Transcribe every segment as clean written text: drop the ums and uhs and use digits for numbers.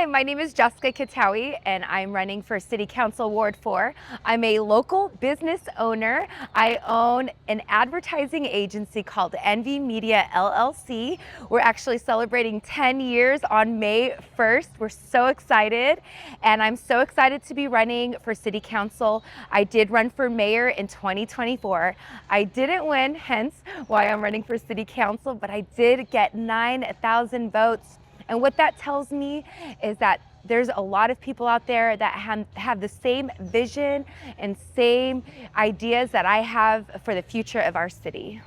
Hi, my name is Jessica Qattawi and I'm running for City Council Ward 4. I'm a local business owner. I own an advertising agency called Envy Media LLC. We're actually celebrating 10 years on May 1st. We're so excited, and I'm so excited to be running for City Council. I did run for mayor in 2024. I didn't win, hence why I'm running for City Council, but I did get 9,000 votes. And what that tells me is that there's a lot of people out there that have the same vision and same ideas that I have for the future of our city.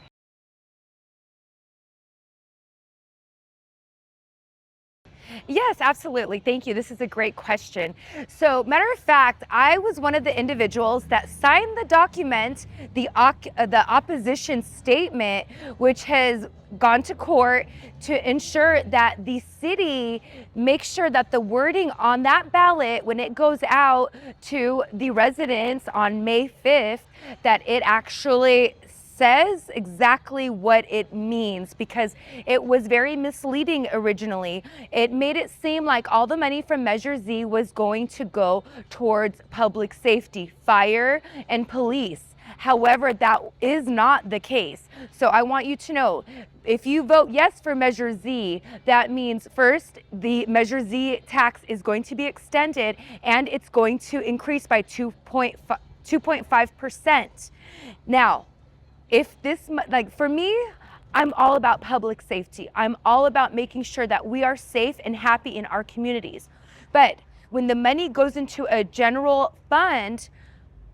Yes, absolutely. Thank you. This is a great question. So, matter of fact, I was one of the individuals that signed the document, the opposition statement, which has gone to court to ensure that the city makes sure that the wording on that ballot, when it goes out to the residents on May 5th, that it actually says exactly what it means, because it was very misleading originally. It made it seem like all the money from Measure Z was going to go towards public safety, fire, and police. However, that is not the case. So I want you to know, if you vote yes for Measure Z, that means first, the Measure Z tax is going to be extended and it's going to increase by 2.5%. Now, if this, like for me, I'm all about public safety. I'm all about making sure that we are safe and happy in our communities. But when the money goes into a general fund,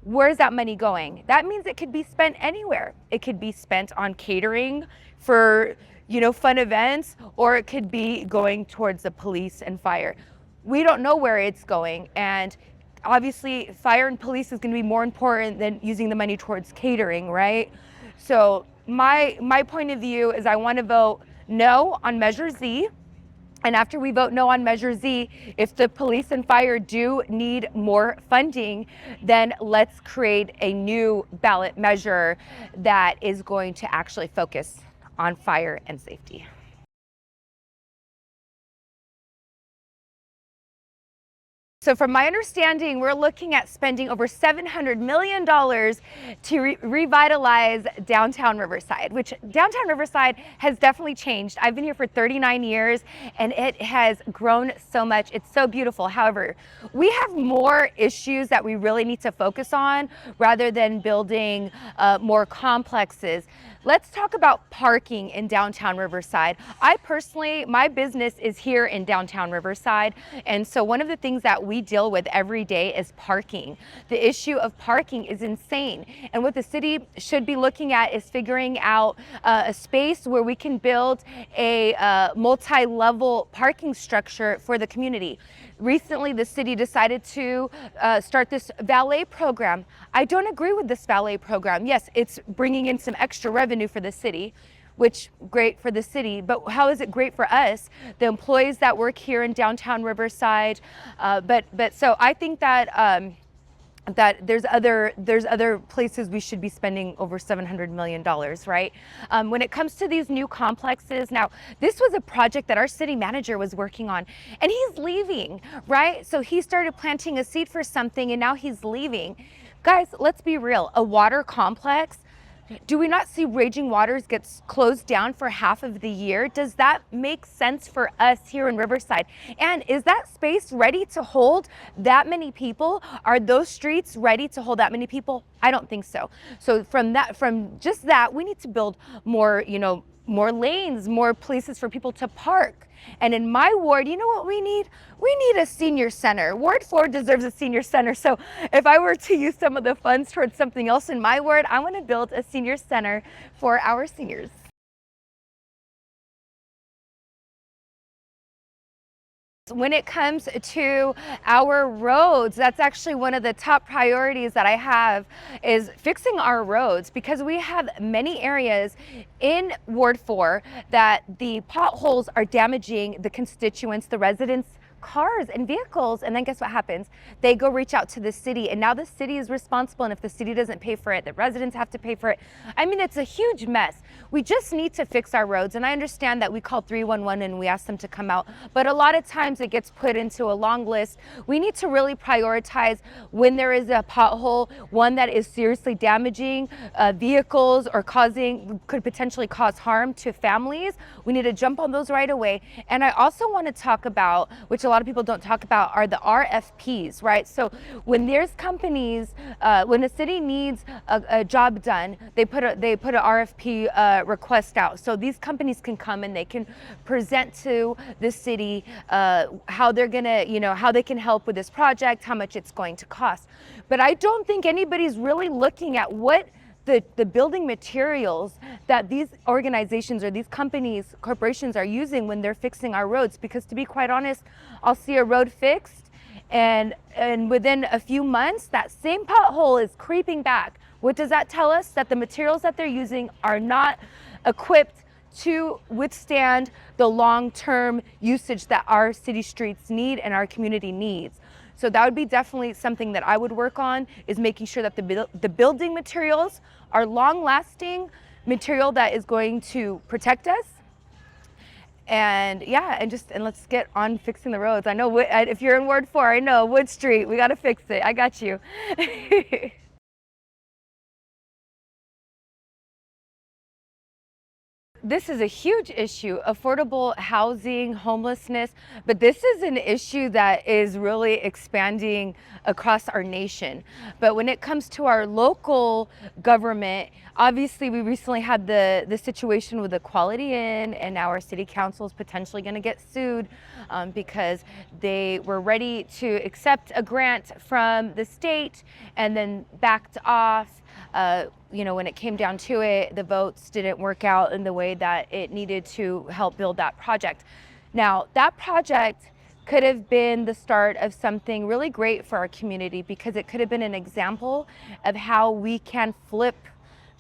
where's that money going? That means it could be spent anywhere. It could be spent on catering for, fun events, or it could be going towards the police and fire. We don't know where it's going, and obviously fire and police is going to be more important than using the money towards catering, right? So my point of view is I want to vote no on Measure Z. And after we vote no on Measure Z, if the police and fire do need more funding, then let's create a new ballot measure that is going to actually focus on fire and safety. So from my understanding, we're looking at spending over $700 million to revitalize downtown Riverside, which downtown Riverside has definitely changed. I've been here for 39 years and it has grown so much. It's so beautiful. However, we have more issues that we really need to focus on rather than building more complexes. Let's talk about parking in downtown Riverside. I personally, my business is here in downtown Riverside, and so one of the things that we deal with every day is parking. The issue of parking is insane, and what the city should be looking at is figuring out a space where we can build a multi-level parking structure for the community. Recently, the city decided to start this valet program. I don't agree with this valet program. Yes, it's bringing in some extra revenue for the city, which great for the city, but how is it great for us, the employees that work here in downtown Riverside? But so I think that that there's other places we should be spending over $700 million, right? When it comes to these new complexes, now this was a project that our city manager was working on, and he's leaving, right? So he started planting a seed for something and now he's leaving. Guys, let's be real, a water complex, do we not see Raging Waters gets closed down for half of the year? Does that make sense for us here in Riverside? And is that space ready to hold that many people? Are those streets ready to hold that many people? I don't think so. So from just that, we need to build more, more lanes, more places for people to park. And in my ward, you know what we need? We need a senior center. Ward 4 deserves a senior center. So if I were to use some of the funds towards something else in my ward, I want to build a senior center for our seniors. When it comes to our roads, that's actually one of the top priorities that I have, is fixing our roads, because we have many areas in Ward 4 that the potholes are damaging the constituents, the residents' cars and vehicles, and then guess what happens? They go reach out to the city, and now the city is responsible, and if the city doesn't pay for it, the residents have to pay for it. I mean, it's a huge mess. We just need to fix our roads, and I understand that we called 311 and we asked them to come out, but a lot of times it gets put into a long list. We need to really prioritize when there is a pothole, one that is seriously damaging vehicles or could potentially cause harm to families. We need to jump on those right away. And I also want to talk about, which a lot of people don't talk about, are the RFPs, right? So when there's companies, when a city needs a job done, they put a RFP request out. So these companies can come and they can present to the city how they're gonna, how they can help with this project, how much it's going to cost. But I don't think anybody's really looking at what the building materials that these organizations or these companies, corporations are using when they're fixing our roads. Because to be quite honest, I'll see a road fixed and within a few months, that same pothole is creeping back. What does that tell us? That the materials that they're using are not equipped to withstand the long-term usage that our city streets need and our community needs. So that would be definitely something that I would work on, is making sure that the building materials are long-lasting material that is going to protect us. And yeah, and let's get on fixing the roads. I know if you're in Ward 4, I know Wood Street, we got to fix it. I got you. This is a huge issue, affordable housing, homelessness, but this is an issue that is really expanding across our nation. But when it comes to our local government, obviously we recently had the situation with the Quality Inn, and now our city council is potentially going to get sued because they were ready to accept a grant from the state and then backed off. When it came down to it, the votes didn't work out in the way that it needed to help build that project. Now, that project could have been the start of something really great for our community, because it could have been an example of how we can flip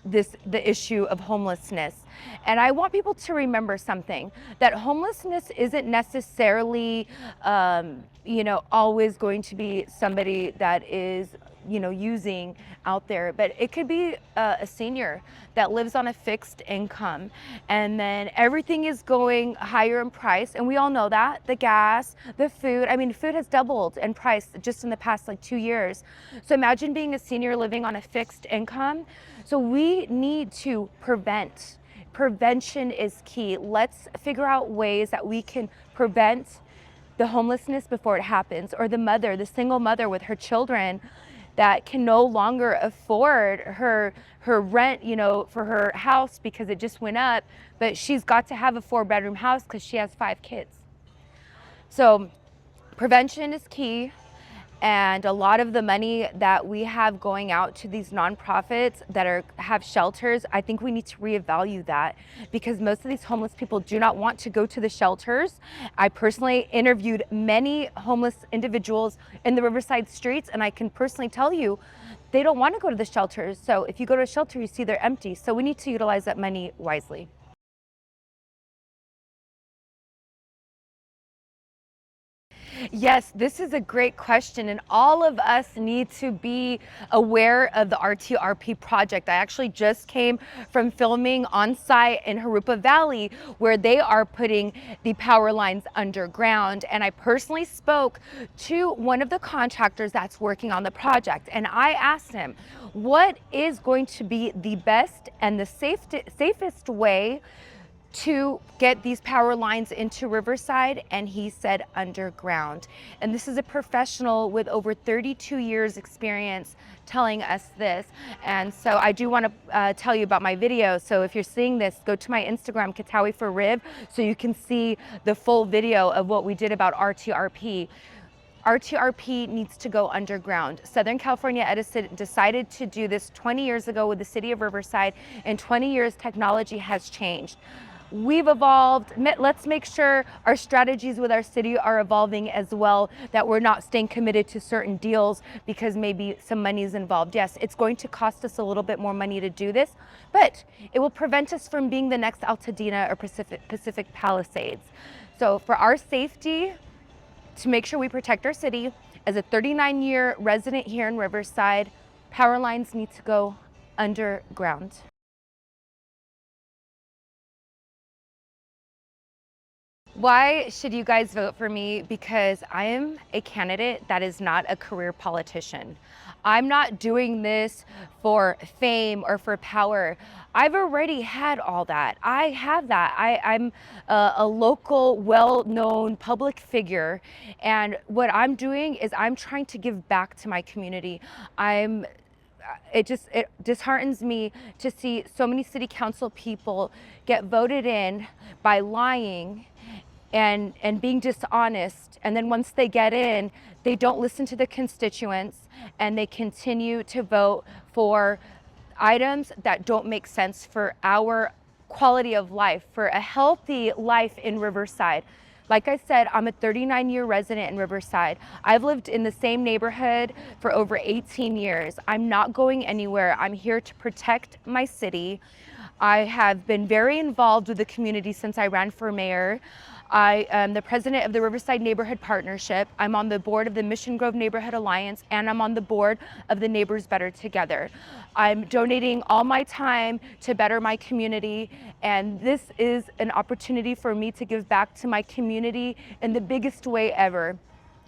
the issue of homelessness. And I want people to remember something, that homelessness isn't necessarily, always going to be somebody that is using out there, but it could be a senior that lives on a fixed income, and then everything is going higher in price, and we all know that the gas, the food, food has doubled in price just in the past 2 years. So imagine being a senior living on a fixed income. So we need to prevent. Prevention is key. Let's figure out ways that we can prevent the homelessness before it happens, or the single mother with her children that can no longer afford her rent, for her house because it just went up, but she's got to have a 4-bedroom house because she has 5 kids. So prevention is key. And a lot of the money that we have going out to these nonprofits that have shelters, I think we need to reevaluate that, because most of these homeless people do not want to go to the shelters. I personally interviewed many homeless individuals in the Riverside streets, and I can personally tell you they don't want to go to the shelters. So if you go to a shelter, you see they're empty. So we need to utilize that money wisely. Yes, this is a great question, and all of us need to be aware of the RTRP project. I actually just came from filming on site in Harupa Valley, where they are putting the power lines underground, and I personally spoke to one of the contractors that's working on the project, and I asked him, what is going to be the best and the safest way to get these power lines into Riverside? And he said underground. And this is a professional with over 32 years experience telling us this. And so I do want to tell you about my video. So if you're seeing this, go to my Instagram, Qattawi for Riv, so you can see the full video of what we did about RTRP. RTRP needs to go underground. Southern California Edison decided to do this 20 years ago with the city of Riverside. In 20 years, technology has changed. We've evolved. Let's make sure our strategies with our city are evolving as well, that we're not staying committed to certain deals because maybe some money is involved. Yes, it's going to cost us a little bit more money to do this, but it will prevent us from being the next Altadena or Pacific Palisades. So for our safety, to make sure we protect our city. As a 39-year resident here in Riverside, power lines need to go underground. Why should you guys vote for me? Because I am a candidate that is not a career politician. I'm not doing this for fame or for power. I've already had all that. I have that. I'm a local, well-known public figure, and what I'm doing is I'm trying to give back to my community. It disheartens me to see so many city council people get voted in by lying and being dishonest, and then once they get in, they don't listen to the constituents and they continue to vote for items that don't make sense for our quality of life, for a healthy life in Riverside. Like I said, I'm a 39-year resident in Riverside. I've lived in the same neighborhood for over 18 years. I'm not going anywhere. I'm here to protect my city. I have been very involved with the community since I ran for mayor. I am the president of the Riverside Neighborhood Partnership. I'm on the board of the Mission Grove Neighborhood Alliance, and I'm on the board of the Neighbors Better Together. I'm donating all my time to better my community, and this is an opportunity for me to give back to my community in the biggest way ever.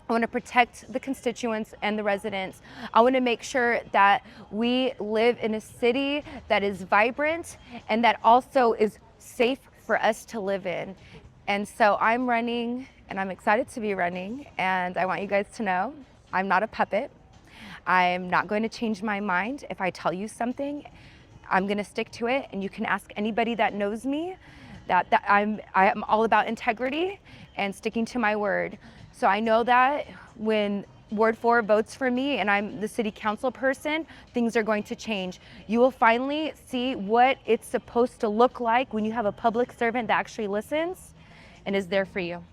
I want to protect the constituents and the residents. I want to make sure that we live in a city that is vibrant and that also is safe for us to live in. And so I'm running, and I'm excited to be running, and I want you guys to know I'm not a puppet. I'm not going to change my mind. If I tell you something, I'm going to stick to it, and you can ask anybody that knows me that I am all about integrity and sticking to my word. So I know that when Ward 4 votes for me and I'm the city council person, things are going to change. You will finally see what it's supposed to look like when you have a public servant that actually listens and is there for you.